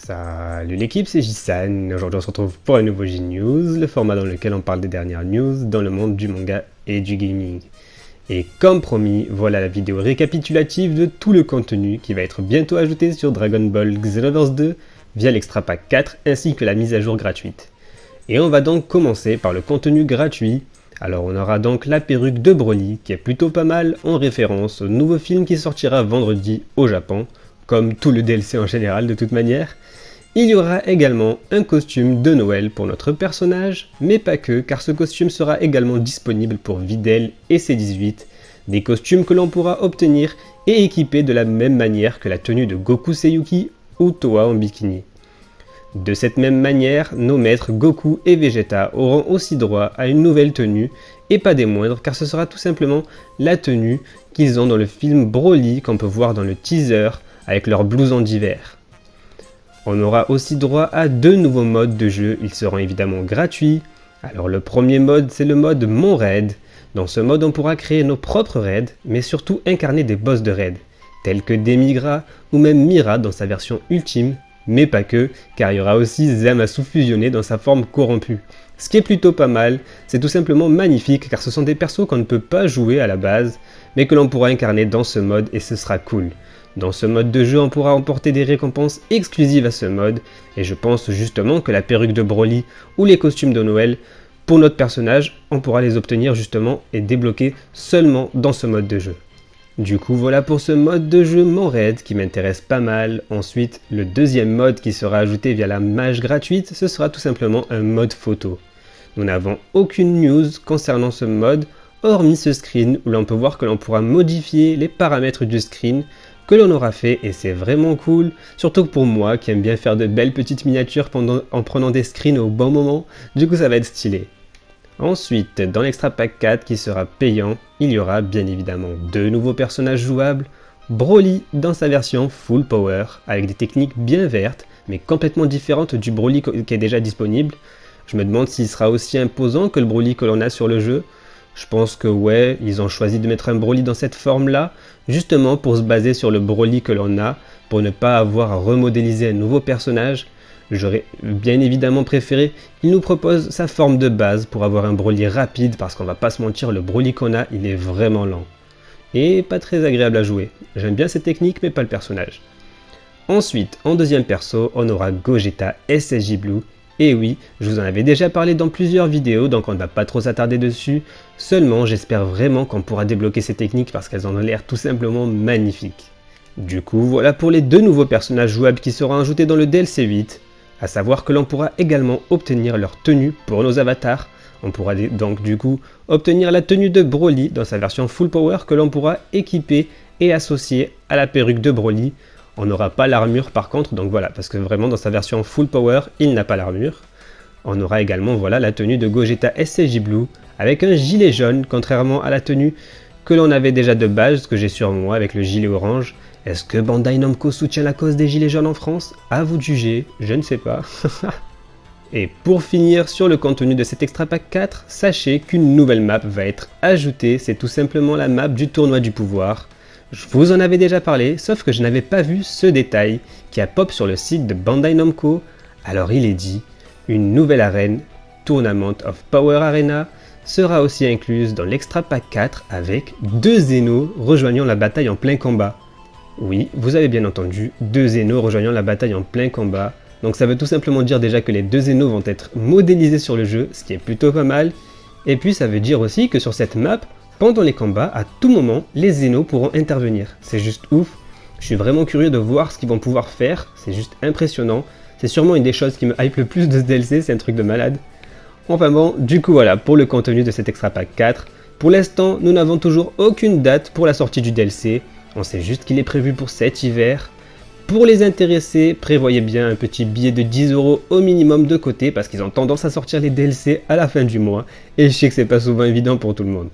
Salut l'équipe, c'est Jisan. Aujourd'hui on se retrouve pour un nouveau J-News, le format dans lequel on parle des dernières news dans le monde du manga et du gaming. Et comme promis, voilà la vidéo récapitulative de tout le contenu qui va être bientôt ajouté sur Dragon Ball Xenoverse 2 via l'Extra Pack 4 ainsi que la mise à jour gratuite. Et on va donc commencer par le contenu gratuit. Alors on aura donc la perruque de Broly qui est plutôt pas mal en référence au nouveau film qui sortira vendredi au Japon, comme tout le DLC en général de toute manière. Il y aura également un costume de Noël pour notre personnage, mais pas que, car ce costume sera également disponible pour Videl et C18, des costumes que l'on pourra obtenir et équiper de la même manière que la tenue de Goku Seiyuki ou Towa en bikini. De cette même manière, nos maîtres Goku et Vegeta auront aussi droit à une nouvelle tenue, et pas des moindres, car ce sera tout simplement la tenue qu'ils ont dans le film Broly qu'on peut voir dans le teaser avec leur blouson d'hiver. On aura aussi droit à deux nouveaux modes de jeu, ils seront évidemment gratuits. Alors le premier mode, c'est le mode Mon Raid. Dans ce mode, on pourra créer nos propres raids, mais surtout incarner des boss de raid, tels que Demigra ou même Mira dans sa version ultime, mais pas que, car il y aura aussi Zamasu fusionné dans sa forme corrompue. Ce qui est plutôt pas mal, c'est tout simplement magnifique, car ce sont des persos qu'on ne peut pas jouer à la base, mais que l'on pourra incarner dans ce mode et ce sera cool. Dans ce mode de jeu, on pourra emporter des récompenses exclusives à ce mode, et je pense justement que la perruque de Broly ou les costumes de Noël, pour notre personnage, on pourra les obtenir justement et débloquer seulement dans ce mode de jeu. Du coup, voilà pour ce mode de jeu Mon Raid qui m'intéresse pas mal. Ensuite, le deuxième mode qui sera ajouté via la mage gratuite, ce sera tout simplement un mode photo. Nous n'avons aucune news concernant ce mode, hormis ce screen où l'on peut voir que l'on pourra modifier les paramètres du screen que l'on aura fait, et c'est vraiment cool, surtout pour moi qui aime bien faire de belles petites miniatures en prenant des screens au bon moment, du coup ça va être stylé. Ensuite, dans l'Extra Pack 4 qui sera payant, il y aura bien évidemment deux nouveaux personnages jouables, Broly dans sa version Full Power, avec des techniques bien vertes, mais complètement différentes du Broly qui est déjà disponible. Je me demande s'il sera aussi imposant que le Broly que l'on a sur le jeu. Je pense que ouais, ils ont choisi de mettre un Broly dans cette forme-là, justement pour se baser sur le Broly que l'on a, pour ne pas avoir à remodéliser un nouveau personnage. J'aurais bien évidemment préféré qu'il nous propose sa forme de base pour avoir un Broly rapide, parce qu'on va pas se mentir, le Broly qu'on a, il est vraiment lent. Et pas très agréable à jouer. J'aime bien cette technique, mais pas le personnage. Ensuite, en deuxième perso, on aura Gogeta SSJ Blue. Et oui, je vous en avais déjà parlé dans plusieurs vidéos, donc on ne va pas trop s'attarder dessus. Seulement, j'espère vraiment qu'on pourra débloquer ces techniques parce qu'elles ont l'air tout simplement magnifiques. Du coup, voilà pour les deux nouveaux personnages jouables qui seront ajoutés dans le DLC 8. À savoir que l'on pourra également obtenir leur tenue pour nos avatars. On pourra donc du coup obtenir la tenue de Broly dans sa version Full Power que l'on pourra équiper et associer à la perruque de Broly. On n'aura pas l'armure par contre, donc voilà, parce que vraiment dans sa version Full Power, il n'a pas l'armure. On aura également voilà la tenue de Gogeta SSJ Blue, avec un gilet jaune, contrairement à la tenue que l'on avait déjà de base, que j'ai sur moi avec le gilet orange. Est-ce que Bandai Namco soutient la cause des gilets jaunes en France? À vous de juger, je ne sais pas. Et pour finir sur le contenu de cet Extra Pack 4, sachez qu'une nouvelle map va être ajoutée, c'est tout simplement la map du tournoi du pouvoir. Je vous en avais déjà parlé, sauf que je n'avais pas vu ce détail qui a pop sur le site de Bandai Namco. Alors il est dit, une nouvelle arène, Tournament of Power Arena, sera aussi incluse dans l'Extra Pack 4 avec deux Zeno rejoignant la bataille en plein combat. Oui, vous avez bien entendu, deux Zeno rejoignant la bataille en plein combat. Donc ça veut tout simplement dire déjà que les deux Zeno vont être modélisés sur le jeu, ce qui est plutôt pas mal. Et puis ça veut dire aussi que sur cette map, pendant les combats, à tout moment, les Zeno pourront intervenir. C'est juste ouf. Je suis vraiment curieux de voir ce qu'ils vont pouvoir faire. C'est juste impressionnant. C'est sûrement une des choses qui me hype le plus de ce DLC. C'est un truc de malade. Enfin bon, du coup voilà pour le contenu de cet Extra Pack 4. Pour l'instant, nous n'avons toujours aucune date pour la sortie du DLC. On sait juste qu'il est prévu pour cet hiver. Pour les intéressés, prévoyez bien un petit billet de 10 € au minimum de côté parce qu'ils ont tendance à sortir les DLC à la fin du mois. Et je sais que c'est pas souvent évident pour tout le monde.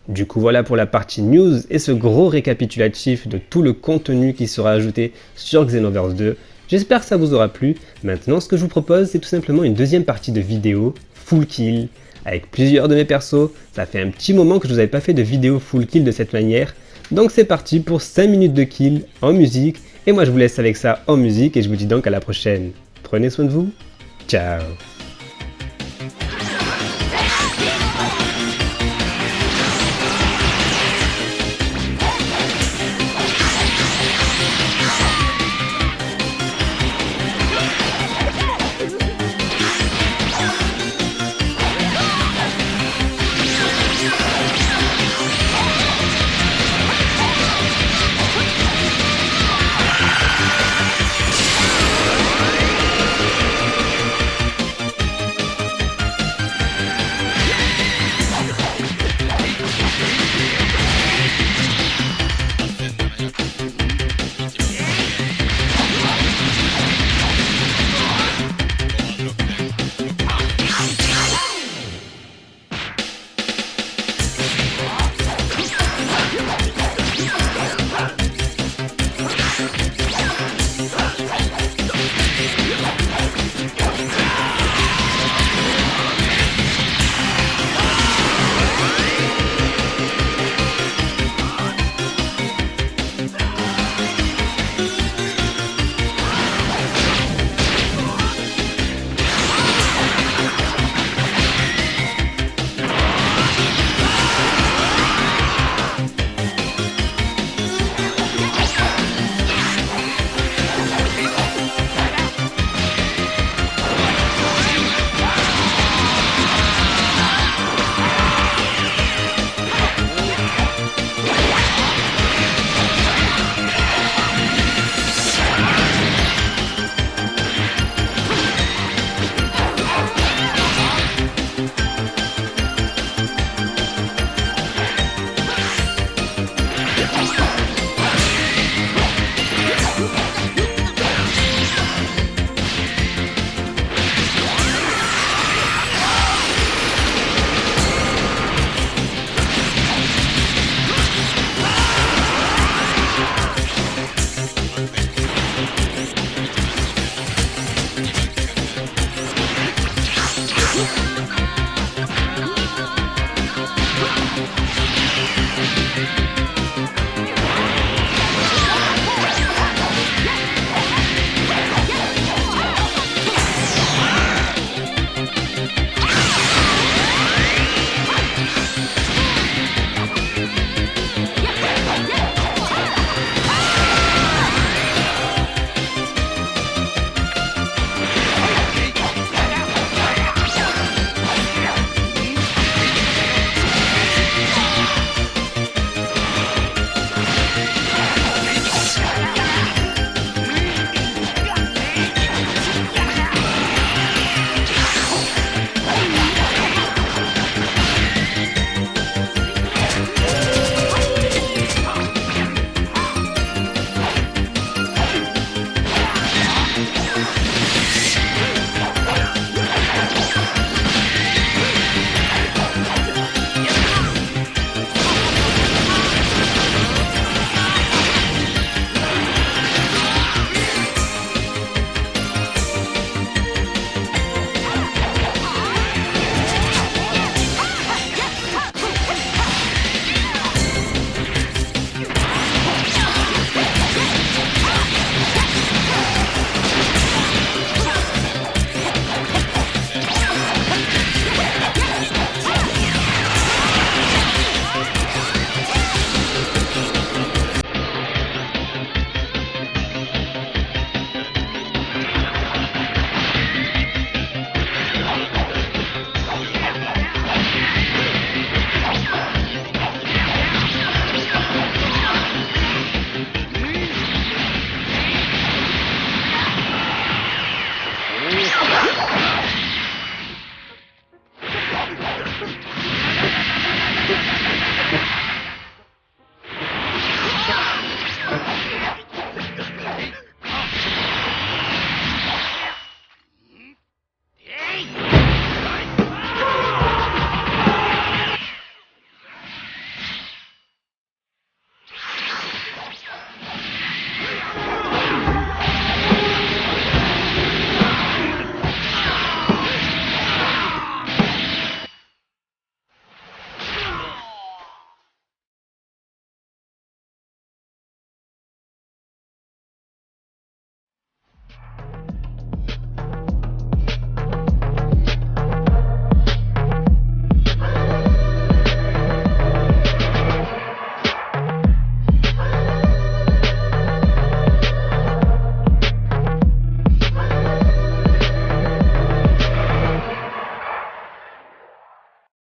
Du coup voilà pour la partie news et ce gros récapitulatif de tout le contenu qui sera ajouté sur Xenoverse 2. J'espère que ça vous aura plu. Maintenant ce que je vous propose c'est tout simplement une deuxième partie de vidéo full kill avec plusieurs de mes persos. Ça fait un petit moment que je vous avais pas fait de vidéo full kill de cette manière. Donc c'est parti pour 5 minutes de kill en musique, et moi je vous laisse avec ça en musique, et je vous dis donc à la prochaine. Prenez soin de vous, ciao.